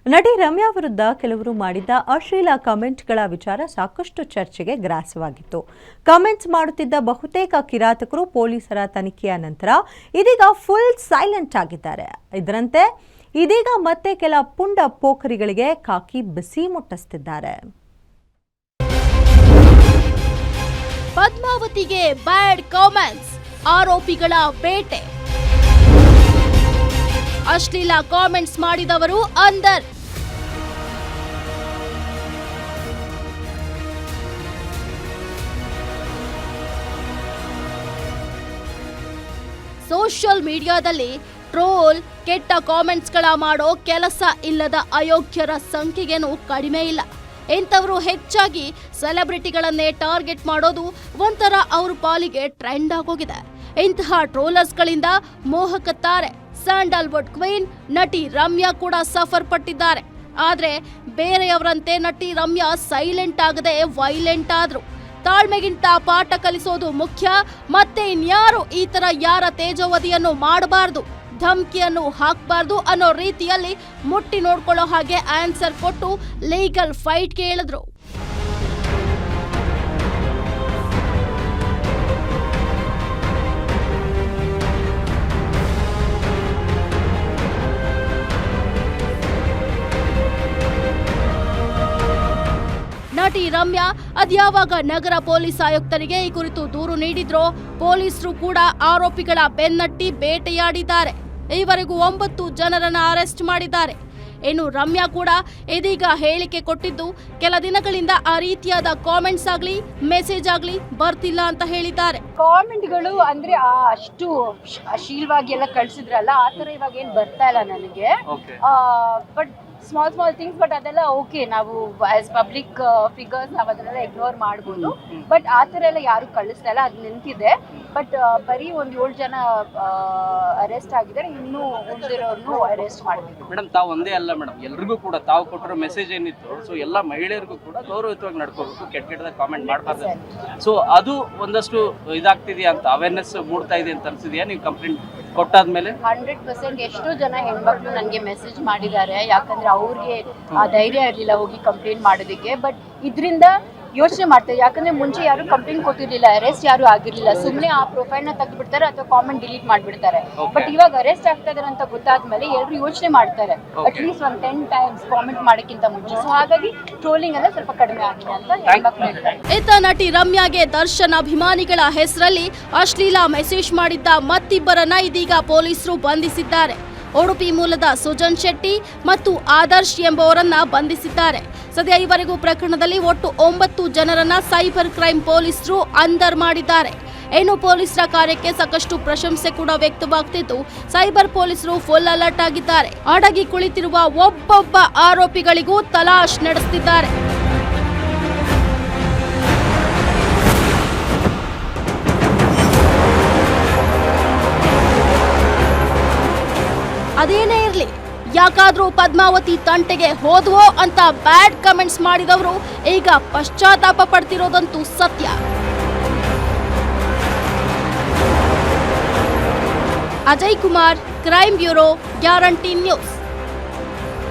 ನಟಿ ರಮ್ಯಾ ವಿರುದ್ಧ ಕೆಲವರು ಮಾಡಿದ್ದ ಅಶ್ಲೀಲ ಕಾಮೆಂಟ್ಗಳ ವಿಚಾರ ಸಾಕಷ್ಟು ಚರ್ಚೆಗೆ ಗ್ರಾಸವಾಗಿತ್ತು. ಕಾಮೆಂಟ್ಸ್ ಮಾಡುತ್ತಿದ್ದ ಬಹುತೇಕ ಕಿರಾತಕರು ಪೊಲೀಸರ ತನಿಖೆಯ ನಂತರ ಇದೀಗ ಫುಲ್ ಸೈಲೆಂಟ್ ಆಗಿದ್ದಾರೆ. ಇದರಂತೆ ಇದೀಗ ಮತ್ತೆ ಕೆಲ ಪುಂಡ ಪೋಖರಿಗಳಿಗೆ ಕಾಕಿ ಬಿಸಿ ಮುಟ್ಟಿಸುತ್ತಿದ್ದಾರೆ. ಪದ್ಮಾವತಿಗೆ ಬ್ಯಾಡ್ ಕಾಮೆಂಟ್ಸ್, ಆರೋಪಿಗಳ ಬೇಟೆ. ಅಶ್ಲೀಲ ಕಾಮೆಂಟ್ಸ್ ಮಾಡಿದವರು ಅಂದರ್. ಸೋಷಿಯಲ್ ಮೀಡಿಯಾದಲ್ಲಿ ಟ್ರೋಲ್, ಕೆಟ್ಟ ಕಾಮೆಂಟ್ಸ್ಗಳ ಮಾಡೋ ಕೆಲಸ ಇಲ್ಲದ ಅಯೋಗ್ಯರ ಸಂಖ್ಯೆಗೇನು ಕಡಿಮೆ ಇಲ್ಲ. ಇಂಥವರು ಹೆಚ್ಚಾಗಿ ಸೆಲೆಬ್ರಿಟಿಗಳನ್ನೇ ಟಾರ್ಗೆಟ್ ಮಾಡೋದು ಒಂಥರ ಅವ್ರ ಪಾಲಿಗೆ ಟ್ರೆಂಡ್ ಆಗೋಗಿದೆ. ಇಂತಹ ಟ್ರೋಲರ್ಸ್ಗಳಿಂದ ಮೋಹಕ ತಾರೆ ಸ್ಯಾಂಡಲ್ವುಡ್ ಕ್ವೀನ್ ನಟಿ ರಮ್ಯಾ ಕೂಡ ಸಫರ್ ಪಟ್ಟಿದ್ದಾರೆ. ಆದ್ರೆ ಬೇರೆಯವರಂತೆ ನಟಿ ರಮ್ಯಾ ಸೈಲೆಂಟ್ ಆಗದೆ ವೈಲೆಂಟ್ ಆದ್ರು. ತಾಳ್ಮೆಗಿಂತ ಪಾಠ ಕಲಿಸೋದು ಮುಖ್ಯ. ಮತ್ತೆ ಇನ್ಯಾರು ಈ ತರ ಯಾರ ತೇಜೋವಧಿಯನ್ನು ಮಾಡಬಾರ್ದು, ಧಮ್ಕಿಯನ್ನು ಹಾಕಬಾರ್ದು ಅನ್ನೋ ರೀತಿಯಲ್ಲಿ ಮುಟ್ಟಿ ನೋಡ್ಕೊಳ್ಳೋ ಹಾಗೆ ಆನ್ಸರ್ ಕೊಟ್ಟು ಲೀಗಲ್ ಫೈಟ್ಗೆ ಇಳಿದ್ರು. ನಟಿ ರಮ್ಯಾ ಅದ್ಯಾವಾಗ ನಗರ ಪೊಲೀಸ್ ಆಯುಕ್ತರಿಗೆ ಈ ಕುರಿತು ದೂರು ನೀಡಿದ್ರೋ ಪೊಲೀಸರು ಕೂಡ ಆರೋಪಿಗಳ ಬೆನ್ನಟ್ಟಿ ಬೇಟೆಯಾಡಿದ್ದಾರೆ. ಈವರೆಗೂ 9 ಜನರನ್ನ ಅರೆಸ್ಟ್ ಮಾಡಿದ್ದಾರೆ. ಇನ್ನು ರಮ್ಯಾ ಕೂಡ ಇದೀಗ ಹೇಳಿಕೆ ಕೊಟ್ಟಿದ್ದು, ಕೆಲ ದಿನಗಳಿಂದ ಆ ರೀತಿಯಾದ ಕಾಮೆಂಟ್ಸ್ ಆಗ್ಲಿ ಮೆಸೇಜ್ ಆಗ್ಲಿ ಬರ್ತಿಲ್ಲ ಅಂತ ಹೇಳಿದ್ದಾರೆ. ಕಾಮೆಂಟ್ಗಳು ಅಂದ್ರೆ ಅಷ್ಟು ಅಶ್ಲೀಲವಾಗಿ ಎಲ್ಲ ಕಳ್ಸಿದ್ರಲ್ಲ, ಆ ತರ ಇವಾಗ ಏನ್ ಬರ್ತಾ ಇಲ್ಲ ನನಗೆ. ಬಟ್ ಸ್ಮಾಲ್ ಥಿಂಗ್ಸ್, ಬಟ್ ಅದೆಲ್ಲ ಓಕೆ, ನಾವು ಆಸ್ ಪಬ್ಲಿಕ್ ಫಿಗರ್ಸ್ ನಾವು ಅದನ್ನೆಲ್ಲ ಇಗ್ನೋರ್ ಮಾಡ್ಬೋದು. ಬಟ್ ಆ ಥರ ಎಲ್ಲ ಯಾರು ಕಳಿಸ್ತಾ ಇಲ್ಲ, ಅದು ನಿಂತಿದೆ. ಬಟ್ ಬರೀ 7 ಜನ ಅರೆಸ್ಟ್ ಆಗಿದ್ದಾರೆ, ಇನ್ನೂ ಉಳಿದಿರೋರ್ನು ಅರೆಸ್ಟ್ ಮಾಡಬೇಕು. ಮೇಡಮ್, ತಾವು ಒಂದೇ ಅಲ್ಲ ಮೇಡಮ್, ಎಲ್ರಿಗೂ ಕೂಡ ತಾವು ಕೊಟ್ಟಿರೋ ಮೆಸೇಜ್ ಏನಿತ್ತು, ಸೊ ಎಲ್ಲ ಮಹಿಳೆಯರಿಗೂ ಕೂಡ ಗೌರವಯುತವಾಗಿ ನಡ್ಕೋಬೇಕು, ಕೆಟ್ಟದಾಗ ಕಾಮೆಂಟ್ ಮಾಡಬಾರ್ದು. ಸೊ ಅದು ಒಂದಷ್ಟು ಇದಾಗ್ತಿದೆಯಾ ಅಂತ ಅವೇರ್ನೆಸ್ ಮೂಡ್ತಾ ಇದೆ ಅಂತ ಅನ್ಸಿದೆಯಾ ನೀವು ಕಂಪ್ಲೇಂಟ್ ಕೊಟ್ಟಾದ್ಮೇಲೆ? 100% ಎಷ್ಟೋ ಜನ ಹೆಣ್ಮಕ್ಳು ನನಗೆ ಮೆಸೇಜ್ ಮಾಡಿದ್ದಾರೆ. ಯಾಕಂದ್ರೆ ಅವ್ರಿಗೆ ಆ ಧೈರ್ಯ ಇರಲಿಲ್ಲ ಹೋಗಿ ಕಂಪ್ಲೇಂಟ್ ಮಾಡೋದಕ್ಕೆ. ಬಟ್ ಇದರಿಂದ ಯೋಚನೆ ಮಾಡ್ತಾರೆ, ಯಾಕಂದ್ರೆ ಮುಂಚೆ ಯಾರು ಕಂಪ್ಲೇಂಟ್ ಕೊಟ್ಟಿರ್ಲಿಲ್ಲ, ಅರೆಸ್ಟ್ ಯಾರು ಆಗಿರ್ಲಿಲ್ಲ. ಸುಮ್ಮನೆ ಆ ಪ್ರೊಫೈಲ್ ನ ತೆಗೆದ್ಬಿಡ್ತಾರೆ ಅಥವಾ ಕಾಮೆಂಟ್ ಡಿಲೀಟ್ ಮಾಡ್ಬಿಡ್ತಾರೆ. ಬಟ್ ಇವಾಗ ಅರೆಸ್ಟ್ ಆಗ್ತಾ ಇದಾರೆ ಅಂತ ಗೊತ್ತಾದ್ಮೇಲೆ ಎಲ್ಲರೂ ಯೋಚನೆ ಮಾಡ್ತಾರೆ, ಅಟ್ಲೀಸ್ಟ್ 10 ಟೈಮ್ಸ್ ಕಾಮೆಂಟ್ ಮಾಡೋಕ್ಕಿಂತ ಮುಂಚೆ. ಸೊ ಹಾಗಾಗಿ ಟ್ರೋಲಿಂಗ್ ಎಲ್ಲ ಸ್ವಲ್ಪ ಕಡಿಮೆ ಆಗಿದೆ ಅಂತ ಹೆಣ್ಮಕ್ಳು ಹೇಳ್ತಾರೆ. ಇತ್ತ ನಟಿ ರಮ್ಯಾಗೆ ದರ್ಶನ್ ಅಭಿಮಾನಿಗಳ ಹೆಸರಲ್ಲಿ ಅಶ್ಲೀಲ ಮೆಸೇಜ್ ಮಾಡಿದ್ದ ಮತ್ತಿಬ್ಬರನ್ನ ಇದೀಗ ಪೊಲೀಸರು ಬಂಧಿಸಿದ್ದಾರೆ. ಉಡುಪಿ ಮೂಲದ ಸುಜನ್ ಶೆಟ್ಟಿ ಮತ್ತು ಆದರ್ಶ್ ಎಂಬುವರನ್ನ ಬಂಧಿಸಿದ್ದಾರೆ. ಸದ್ಯ ಈವರೆಗೂ ಪ್ರಕರಣದಲ್ಲಿ ಒಟ್ಟು 9 ಜನರನ್ನ ಸೈಬರ್ ಕ್ರೈಮ್ ಪೊಲೀಸರು ಅಂದರ್ ಮಾಡಿದ್ದಾರೆ. ಇನ್ನು ಪೊಲೀಸರ ಕಾರ್ಯಕ್ಕೆ ಸಾಕಷ್ಟು ಪ್ರಶಂಸೆ ಕೂಡ ವ್ಯಕ್ತವಾಗ್ತಿದ್ದು, ಸೈಬರ್ ಪೊಲೀಸರು ಫುಲ್ ಅಲರ್ಟ್ ಆಗಿದ್ದಾರೆ. ಅಡಗಿ ಕುಳಿತಿರುವ ಒಬ್ಬೊಬ್ಬ ಆರೋಪಿಗಳಿಗೂ ತಲಾಶ್ ನಡೆಸುತ್ತಿದ್ದಾರೆ. ಅದೇನೇ ಇರಲಿ, ಯಾಕಾದ್ರೂ ಪದ್ಮಾವತಿ ತಂಟೆಗೆ ಹೋದ್ವೋ ಅಂತ ಬ್ಯಾಡ್ ಕಮೆಂಟ್ಸ್ ಮಾಡಿದವರು ಈಗ ಪಶ್ಚಾತ್ತಾಪ ಪಡ್ತಿರೋದಂತೂ ಸತ್ಯ. Ajay Kumar, crime bureau, guarantee news.